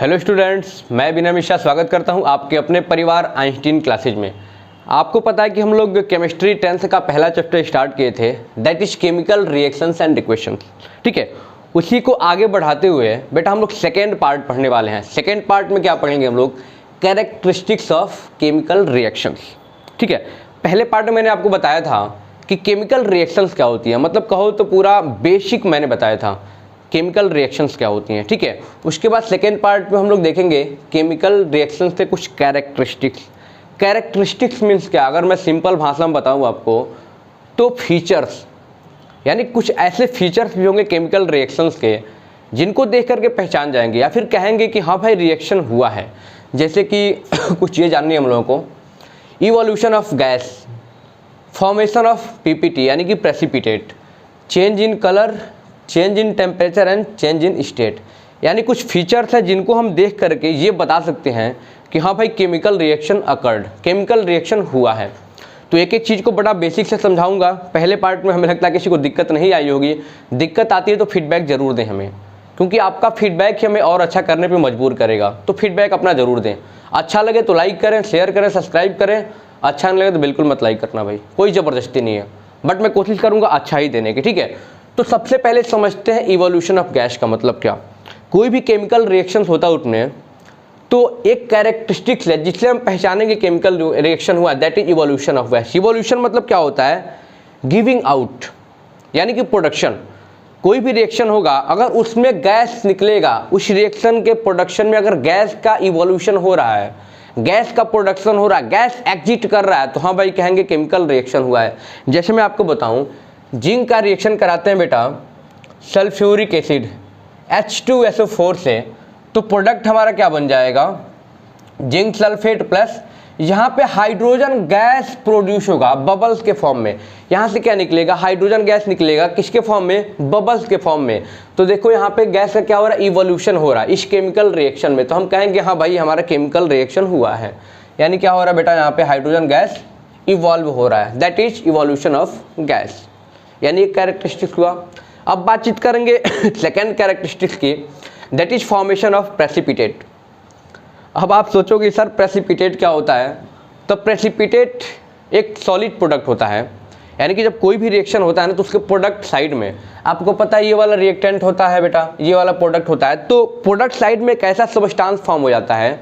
Hello students, मैं बिना मिश्रा स्वागत करता हूं आपके अपने परिवार आइंस्टीन क्लासेज में। आपको पता है कि हम लोग केमिस्ट्री 10th का पहला चैप्टर स्टार्ट किए थे, that is chemical reactions and equations. ठीक है, उसी को आगे बढ़ाते हुए बेटा हम लोग सेकेंड पार्ट पढ़ने वाले हैं। सेकेंड पार्ट में क्या पढ़ेंगे हम लोग? Characteristics of chemical reactions. ठीक है, पहले पार्ट में मैंने आपको बताया था कि केमिकल रिएक्शंस क्या होती है, मतलब कहो तो पूरा बेसिक मैंने बताया था केमिकल रिएक्शंस क्या होती हैं। ठीक है, उसके बाद सेकेंड पार्ट में हम लोग देखेंगे केमिकल रिएक्शंस के कुछ कैरेक्टरिस्टिक्स। कैरेक्टरिस्टिक्स मीन्स क्या? अगर मैं सिंपल भाषा में बताऊं आपको तो फीचर्स, यानी कुछ ऐसे फीचर्स भी होंगे केमिकल रिएक्शंस के जिनको देख करके पहचान जाएंगे या फिर कहेंगे कि हाँ भाई रिएक्शन हुआ है। जैसे कि कुछ ये जाननी है हम लोगों को, evolution of gas, formation of PPT यानी कि precipitate, change in colour, change in temperature and change in state. यानी कुछ फीचर्स हैं जिनको हम देख करके ये बता सकते हैं कि हाँ भाई chemical reaction occurred, chemical reaction हुआ है। तो एक एक चीज़ को बड़ा बेसिक से समझाऊंगा। पहले पार्ट में हमें लगता है किसी को दिक्कत नहीं आई होगी, दिक्कत आती है तो फीडबैक ज़रूर दें हमें, क्योंकि आपका फीडबैक ही हमें और अच्छा करने पर मजबूर करेगा। तो फीडबैक अपना ज़रूर दें। अच्छा लगे तो लाइक करें, शेयर करें, सब्सक्राइब करें। अच्छा नहीं लगे तो बिल्कुल मत लाइक करना भाई, कोई ज़बरदस्ती नहीं है, बट मैं कोशिश करूँगा अच्छा ही देने की। ठीक है, तो सबसे पहले समझते हैं इवोल्यूशन ऑफ गैस का मतलब क्या। कोई भी केमिकल रिएक्शन होता है उसमें तो एक कैरेक्टरिस्टिक्स है जिससे हम पहचानेंगे केमिकल रिएक्शन हुआ, that is evolution of gas. Evolution मतलब क्या होता है? गिविंग आउट यानी कि प्रोडक्शन। कोई भी रिएक्शन होगा अगर उसमें गैस निकलेगा, उस रिएक्शन के प्रोडक्शन में अगर गैस का इवोल्यूशन हो रहा है, गैस का प्रोडक्शन हो रहा है, गैस एग्जिट कर रहा है, तो हाँ भाई कहेंगे केमिकल रिएक्शन हुआ है। जैसे मैं आपको बताऊं, जिंक का रिएक्शन कराते हैं बेटा सल्फ्यूरिक एसिड H2SO4 से, तो प्रोडक्ट हमारा क्या बन जाएगा? जिंक सल्फेट प्लस यहाँ पे हाइड्रोजन गैस प्रोड्यूस होगा बबल्स के फॉर्म में। यहाँ से क्या निकलेगा? हाइड्रोजन गैस निकलेगा। किसके फॉर्म में? बबल्स के फॉर्म में। तो देखो यहाँ पे गैस का क्या हो रहा है? इवोल्यूशन हो रहा है इस केमिकल रिएक्शन में। तो हम कहेंगे हाँ भाई हमारा केमिकल रिएक्शन हुआ है। यानी क्या हो रहा है बेटा? यहाँ पे हाइड्रोजन गैस इवॉल्व हो रहा है, that is evolution of gas, यानी एक कैरेक्टरिस्टिक्स हुआ। अब बातचीत करेंगे सेकेंड कैरेक्टरिस्टिक्स की, that is formation of precipitate. अब आप सोचोगे सर प्रेसिपिटेट क्या होता है? तो प्रेसिपिटेट एक सॉलिड प्रोडक्ट होता है, यानी कि जब कोई भी रिएक्शन होता है ना तो उसके प्रोडक्ट साइड में आपको पता है ये वाला रिएक्टेंट होता है बेटा, ये वाला प्रोडक्ट होता है। तो प्रोडक्ट साइड में एक ऐसा सब्सटेंस फॉर्म हो जाता है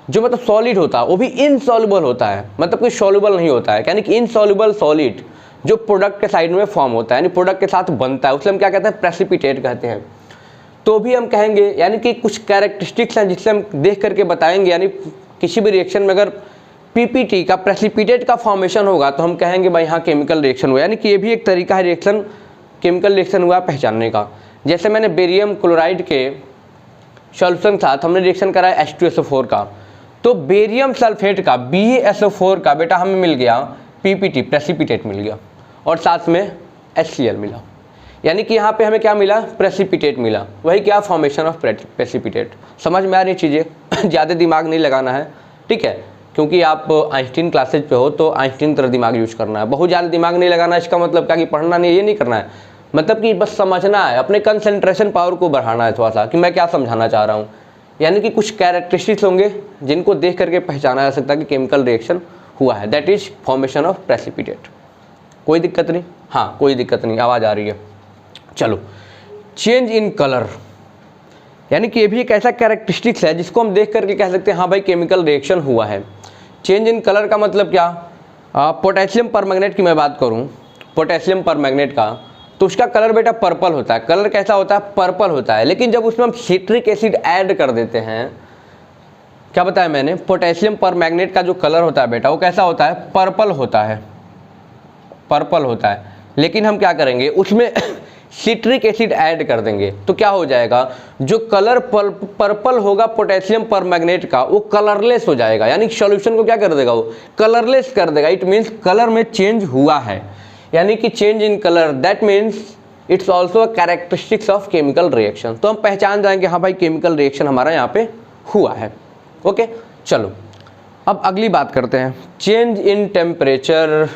जो मतलब सॉलिड होता है, वो भी इनसॉल्युबल होता है, मतलब कोई सॉल्युबल नहीं होता है, यानी कि इनसॉल्युबल सॉलिड जो प्रोडक्ट के साइड में फॉर्म होता है, यानी प्रोडक्ट के साथ बनता है, उससे हम क्या कहते हैं? प्रेसिपिटेट कहते हैं। तो भी हम कहेंगे यानी कि कुछ कैरेक्टरिस्टिक्स हैं जिससे हम देख करके बताएंगे, यानी किसी भी रिएक्शन में अगर पीपीटी का प्रेसिपिटेट का फॉर्मेशन होगा तो हम कहेंगे भाई हाँ केमिकल रिएक्शन हुआ। यानी कि ये भी एक तरीका है रिएक्शन, केमिकल रिएक्शन हुआ पहचानने का। जैसे मैंने बेरियम क्लोराइड के सॉल्यूशन के साथ हमने रिएक्शन कराया H2SO4 का, तो बेरियम सल्फेट का BaSO4 का बेटा हमें मिल गया पीपीटी, प्रेसिपिटेट मिल गया, और साथ में HCl मिला। यानी कि यहाँ पे हमें क्या मिला? प्रेसिपिटेट मिला। वही क्या? Formation of precipitate. समझ में आ रही चीज़ें? ज़्यादा दिमाग नहीं लगाना है, ठीक है, क्योंकि आप आइंस्टीन क्लासेज पे हो तो आइंस्टीन तरह दिमाग यूज करना है। बहुत ज़्यादा दिमाग नहीं लगाना, इसका मतलब क्या कि पढ़ना नहीं, ये नहीं करना है, मतलब कि बस समझना है, अपने कंसंट्रेशन पावर को बढ़ाना है थोड़ा सा कि मैं क्या समझाना चाह रहा हूँ। यानी कि कुछ कैरेक्टरिस्टिक्स होंगे जिनको देख करके पहचाना जा सकता है कि केमिकल रिएक्शन हुआ है, that is formation of precipitate. कोई दिक्कत नहीं? हाँ कोई दिक्कत नहीं, आवाज़ आ रही है। चलो, चेंज इन कलर, यानी कि ये भी एक ऐसा कैरेक्टरिस्टिक्स है जिसको हम देख करके कह सकते हैं हाँ भाई केमिकल रिएक्शन हुआ है। चेंज इन कलर का मतलब क्या? पोटेशियम परमैंगनेट की मैं बात करूँ, पोटेशियम परमैंगनेट का, तो उसका कलर बेटा पर्पल होता है। कलर कैसा होता है? पर्पल होता है। लेकिन जब उसमें हम सिट्रिक एसिड ऐड कर देते हैं, क्या बताया मैंने? पोटेशियम परमैंगनेट का जो कलर होता है बेटा वो कैसा होता है? पर्पल होता है, पर्पल होता है। लेकिन हम क्या करेंगे? उसमें सिट्रिक एसिड ऐड कर देंगे तो क्या हो जाएगा? जो कलर पर्पल होगा पोटेशियम परमैंगनेट का वो कलरलेस हो जाएगा, यानी सॉल्यूशन को क्या कर देगा? वो कलरलेस कर देगा। इट मीन्स कलर में चेंज हुआ है, यानी कि change in colour, that means it's also a characteristics of chemical reaction. तो हम पहचान जाएंगे हाँ भाई केमिकल रिएक्शन हमारा यहाँ पे हुआ है। ओके, चलो अब अगली बात करते हैं, change in temperature.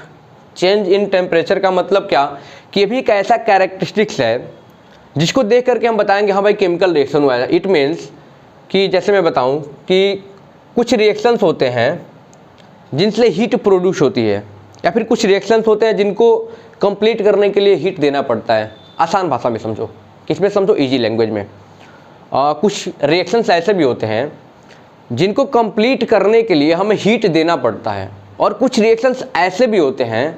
Change in temperature का मतलब क्या? कि ये भी एक ऐसा कैरेक्टरिस्टिक्स है जिसको देख करके हम बताएंगे हाँ भाई केमिकल रिएक्शन हुआ है। इट मीन्स कि जैसे मैं बताऊं कि कुछ रिएक्शंस होते हैं जिनसे हीट प्रोड्यूस होती है, या फिर कुछ रिएक्शंस होते हैं जिनको कंप्लीट करने के लिए हीट देना पड़ता है। आसान भाषा में समझो, किसमें समझो, इजी लैंग्वेज में। कुछ रिएक्शंस ऐसे भी होते हैं जिनको कंप्लीट करने के लिए हमें हीट देना पड़ता है, और कुछ रिएक्शंस ऐसे भी होते हैं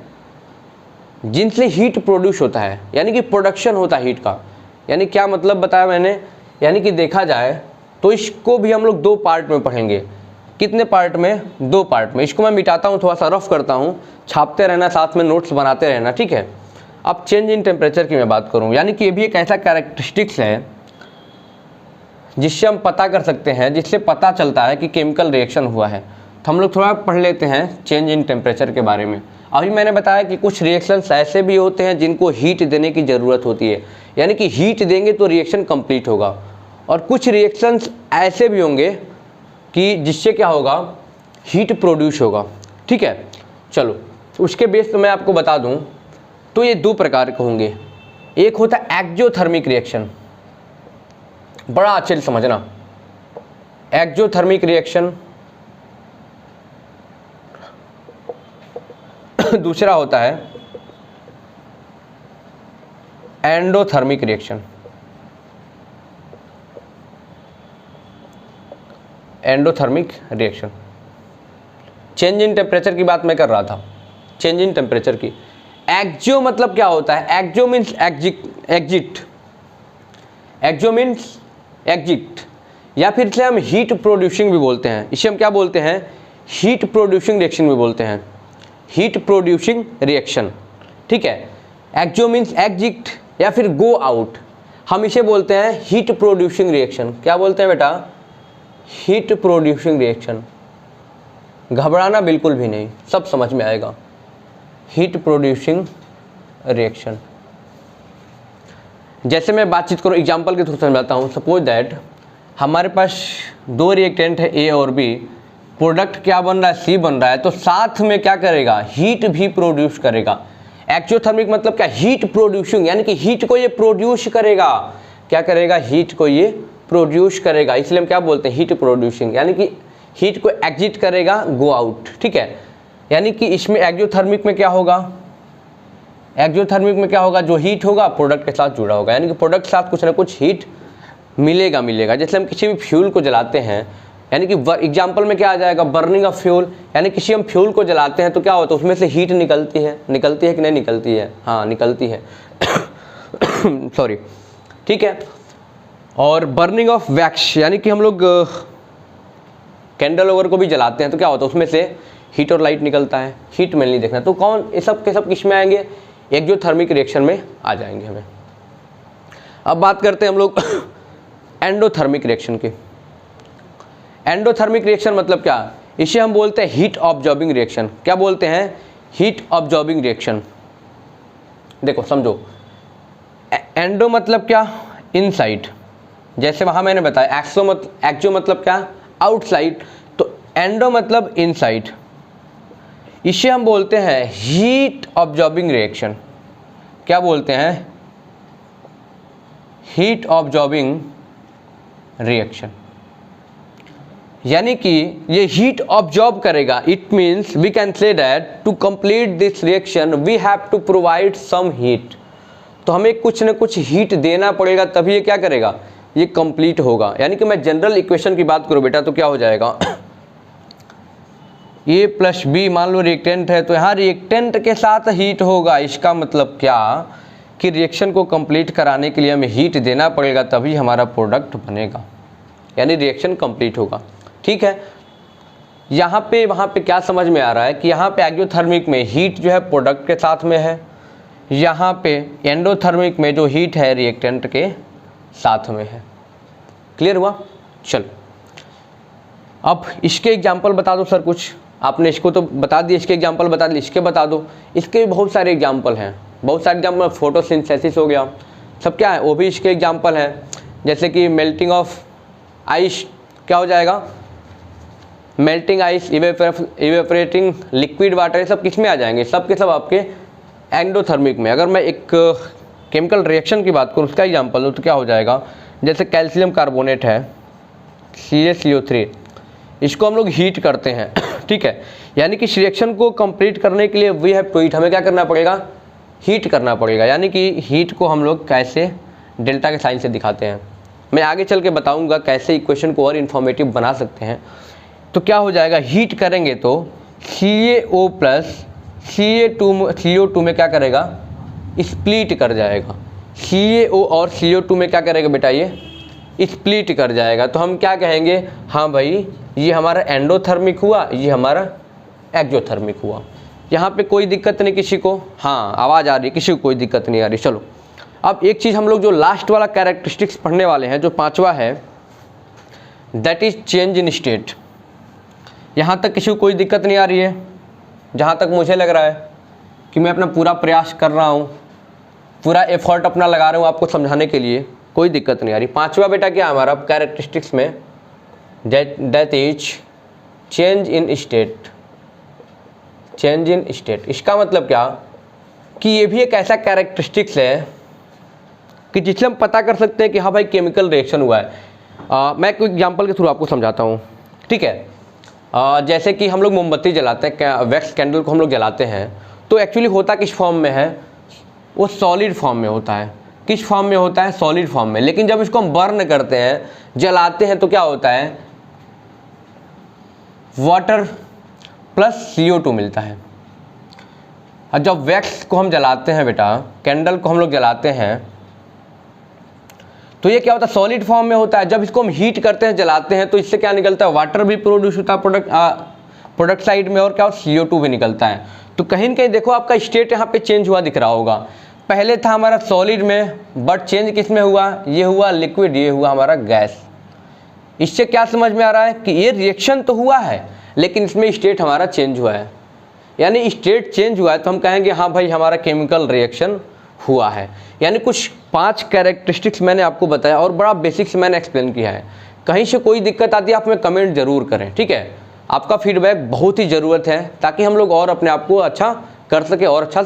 जिनसे हीट प्रोड्यूस होता है, यानी कि प्रोडक्शन होता है हीट का। यानी क्या मतलब बताया मैंने, यानी कि देखा जाए तो इसको भी हम लोग दो पार्ट में पढ़ेंगे। कितने पार्ट में? दो पार्ट में। इसको मैं मिटाता हूँ, थोड़ा सा रफ करता हूँ, छापते रहना, साथ में नोट्स बनाते रहना, ठीक है। अब चेंज इन टेम्परेचर की मैं बात करूँ, यानी कि ये भी एक ऐसा कैरेक्टरिस्टिक्स है जिससे हम पता कर सकते हैं, जिससे पता चलता है कि केमिकल रिएक्शन हुआ है। तो हम लोग थोड़ा पढ़ लेते हैं चेंज इन टेम्परेचर के बारे में। अभी मैंने बताया कि कुछ रिएक्शंस ऐसे भी होते हैं जिनको हीट देने की ज़रूरत होती है, यानी कि हीट देंगे तो रिएक्शन कंप्लीट होगा, और कुछ रिएक्शंस ऐसे भी होंगे कि जिससे क्या होगा, हीट प्रोड्यूस होगा, ठीक है। चलो उसके बेस पे मैं आपको बता दूं तो ये दो प्रकार के होंगे। एक होता है एक्जोथर्मिक रिएक्शन, बड़ा अच्छे से समझना, एक्जोथर्मिक रिएक्शन। दूसरा होता है endothermic reaction. Endothermic reaction, change in temperature की बात मैं कर रहा था, चेंज इन टेम्परेचर की। एक्जो मतलब क्या होता है? Exo means exit, exo means exit, या फिर इसे हम हीट प्रोड्यूसिंग भी बोलते हैं। इसे हम क्या बोलते हैं? हीट प्रोड्यूसिंग रिएक्शन भी बोलते हैं, हीट प्रोड्यूसिंग रिएक्शन, ठीक है। एक्जो मीन्स एग्जिट या फिर गो आउट, हम इसे बोलते हैं हीट प्रोड्यूसिंग रिएक्शन। क्या बोलते हैं बेटा? Heat producing reaction. घबराना बिल्कुल भी नहीं, सब समझ में आएगा। हीट प्रोड्यूसिंग रिएक्शन, जैसे मैं बातचीत करूँ एग्जांपल के थ्रू समझाता हूँ। सपोज दैट हमारे पास दो रिएक्टेंट है ए और बी, प्रोडक्ट क्या बन रहा है? सी बन रहा है, तो साथ में क्या करेगा? हीट भी प्रोड्यूस करेगा। एक्जोथर्मिक मतलब क्या? हीट प्रोड्यूसिंग, यानी कि हीट को ये प्रोड्यूस करेगा। क्या करेगा? हीट को ये प्रोड्यूस करेगा, इसलिए हम क्या बोलते हैं? हीट प्रोड्यूसिंग, यानी कि हीट को एग्जिट करेगा, गो आउट, ठीक है। यानी कि इसमें एक्जोथर्मिक में क्या होगा? एक्जोथर्मिक में क्या होगा? जो हीट होगा प्रोडक्ट के साथ जुड़ा होगा, यानी कि प्रोडक्ट के साथ कुछ ना कुछ हीट मिलेगा। जैसे हम किसी भी फ्यूल को जलाते हैं, यानी कि एग्जाम्पल में क्या आ जाएगा? बर्निंग ऑफ फ्यूल, यानी किसी हम फ्यूल को जलाते हैं तो क्या होता है? उसमें से हीट निकलती है कि नहीं निकलती है? हाँ निकलती है सॉरी, ठीक है। और बर्निंग ऑफ वैक्स, यानी कि हम लोग कैंडल ओवर को भी जलाते हैं तो क्या होता है? उसमें से हीट और लाइट निकलता है, हीट मेनली देखना। तो कौन ये सब के सब किस में आएंगे? एक्जोथर्मिक रिएक्शन में आ जाएंगे हमें। अब बात करते हैं हम लोग एंडोथर्मिक रिएक्शन की। एंडोथर्मिक रिएक्शन मतलब क्या? इसे हम बोलते हैं हीट ऑब्जॉर्बिंग रिएक्शन। क्या बोलते हैं? Heat absorbing reaction. देखो समझो, एंडो मतलब क्या? इनसाइड, जैसे वहाँ मैंने बताया एक्जो मतलब क्या? आउटसाइड, तो एंडो मतलब इनसाइड। इसे हम बोलते हैं हीट ऑब्जॉर्बिंग रिएक्शन। क्या बोलते हैं? हीट ऑब्जॉर्बिंग रिएक्शन, यानी कि ये हीट ऑब्जॉर्ब करेगा। It means we can say that to complete this reaction we have to provide some heat. तो हमें कुछ न कुछ हीट देना पड़ेगा, तभी ये क्या करेगा? ये कंप्लीट होगा। यानी कि मैं जनरल इक्वेशन की बात करूं बेटा तो क्या हो जाएगा? ए प्लस बी, मान लो रिएक्टेंट है तो यहाँ रिएक्टेंट के साथ हीट होगा। इसका मतलब क्या कि रिएक्शन को कंप्लीट कराने के लिए हमें हीट देना पड़ेगा, तभी हमारा प्रोडक्ट बनेगा, यानी रिएक्शन कंप्लीट होगा, ठीक है। यहाँ पे वहाँ पे क्या समझ में आ रहा है कि यहाँ पे एक्जोथर्मिक में हीट जो है प्रोडक्ट के साथ में है, यहाँ पे एंडोथर्मिक में जो हीट है रिएक्टेंट के साथ में है। क्लियर हुआ? चलो अब इसके एग्जाम्पल बता दो सर। कुछ आपने इसको तो बता दिया, इसके एग्जाम्पल बता दिए, इसके बता दो। इसके भी बहुत सारे एग्जाम्पल हैं, बहुत सारे एग्जाम्पल। फोटोसिंथेसिस हो गया, सब क्या है? वो भी इसके एग्जाम्पल हैं। जैसे कि मेल्टिंग ऑफ आइस, क्या हो जाएगा? Melting ice, evaporating liquid water, ये सब किस में आ जाएंगे? सब के सब आपके एंडोथर्मिक में। अगर मैं एक केमिकल रिएक्शन की बात करूँ, उसका एग्जाम्पल दूँ तो क्या हो जाएगा? जैसे कैल्शियम कार्बोनेट है, CaCO3, इसको हम लोग हीट करते हैं ठीक है। यानी कि इस रिएक्शन को कंप्लीट करने के लिए वी हैव टू हीट, हमें क्या करना पड़ेगा, हीट करना पड़ेगा। यानी कि हीट को हम लोग कैसे डेल्टा के साइन से दिखाते हैं, मैं आगे चल के बताऊंगा कैसे इक्वेशन को और इन्फॉर्मेटिव बना सकते हैं। तो क्या हो जाएगा, हीट करेंगे तो CaO प्लस CO2 में क्या करेगा, स्प्लिट कर जाएगा। CaO और CO2 में क्या करेगा बेटा, ये स्प्लिट कर जाएगा। तो हम क्या कहेंगे, हाँ भाई ये हमारा एंडोथर्मिक हुआ, ये हमारा एक्जोथर्मिक हुआ। यहाँ पे कोई दिक्कत नहीं किसी को, हाँ आवाज़ आ रही है, किसी को कोई दिक्कत नहीं आ रही। चलो अब एक चीज़ हम लोग जो लास्ट वाला कैरेक्टरिस्टिक्स पढ़ने वाले हैं, जो पांचवा है, that is change in state. यहाँ तक किसी को कोई दिक्कत नहीं आ रही है? जहाँ तक मुझे लग रहा है कि मैं अपना पूरा प्रयास कर रहा हूँ, पूरा एफर्ट अपना लगा रहा हूँ आपको समझाने के लिए, कोई दिक्कत नहीं आ रही। पांचवा बेटा क्या हमारा कैरेक्टरिस्टिक्स में, that is change in state. Change in state, इसका मतलब क्या कि ये भी एक ऐसा कैरेक्टरिस्टिक्स है कि जिससे हम पता कर सकते हैं कि हाँ भाई केमिकल रिएक्शन हुआ है। मैं कोई एग्जांपल के थ्रू आपको समझाता हूँ, ठीक है। जैसे कि हम लोग मोमबत्ती जलाते हैं, वैक्स कैंडल को हम लोग जलाते हैं, तो एक्चुअली होता किस फॉर्म में है, वो सॉलिड फॉर्म में होता है। किस फॉर्म में होता है, सॉलिड फॉर्म में। लेकिन जब इसको हम बर्न करते हैं, जलाते हैं, तो क्या होता है, वाटर प्लस CO2 मिलता है। और जब वैक्स को हम जलाते हैं बेटा, कैंडल को हम लोग जलाते हैं, तो ये क्या होता है, सॉलिड फॉर्म में होता है। जब इसको हम हीट करते हैं, जलाते हैं, तो इससे क्या निकलता है, वाटर भी प्रोड्यूस होता है प्रोडक्ट साइड में, और क्या CO2 भी निकलता है। तो कहीं न कहीं देखो आपका स्टेट यहाँ पे चेंज हुआ दिख रहा होगा। पहले था हमारा सॉलिड में, बट चेंज किस में हुआ, ये हुआ लिक्विड, ये हुआ हमारा गैस। इससे क्या समझ में आ रहा है कि ये रिएक्शन तो हुआ है, लेकिन इसमें स्टेट हमारा चेंज हुआ है। यानी स्टेट चेंज हुआ है तो हम कहेंगे हाँ भाई हमारा केमिकल रिएक्शन हुआ है। यानी कुछ 5 कैरेक्टरिस्टिक्स मैंने आपको बताया और बड़ा बेसिक से मैंने एक्सप्लेन किया है। कहीं से कोई दिक्कत आती है आप हमें कमेंट जरूर करें, ठीक है। आपका फीडबैक बहुत ही ज़रूरत है ताकि हम लोग और अपने आप को अच्छा कर सके और अच्छा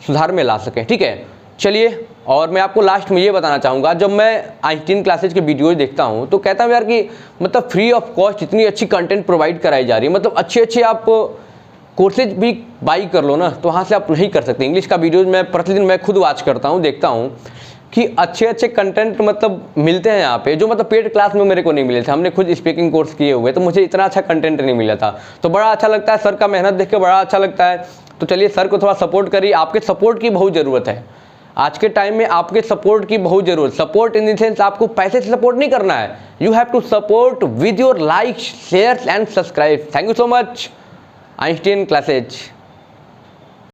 सुधार में ला सकें, ठीक है। चलिए, और मैं आपको लास्ट में ये बताना चाहूँगा, जब मैं आइंस्टीन क्लासेज के वीडियोज देखता हूँ तो कहता हूँ यार कि मतलब फ्री ऑफ कॉस्ट इतनी अच्छी कंटेंट प्रोवाइड कराई जा रही है, मतलब अच्छे आप कोर्सेज भी बाई कर लो ना, तो वहाँ से आप नहीं कर सकते। इंग्लिश का वीडियोज मैं प्रतिदिन मैं खुद वॉच करता हूँ, देखता हूँ कि अच्छे कंटेंट मतलब मिलते हैं यहाँ पे, जो मतलब पेड क्लास में मेरे को नहीं मिले थे। हमने खुद स्पीकिंग कोर्स किए हुए, तो मुझे इतना अच्छा कंटेंट नहीं मिला था। तो बड़ा अच्छा लगता है, सर का मेहनत देख के बड़ा अच्छा लगता है। तो चलिए सर को थोड़ा सपोर्ट करिए, आपके सपोर्ट की बहुत ज़रूरत है। आज के टाइम में आपके सपोर्ट की बहुत ज़रूरत। सपोर्ट इन द सेंस आपको पैसे से सपोर्ट नहीं करना है, you have to support with your like, share and subscribe. Thank you so much Einstein classes.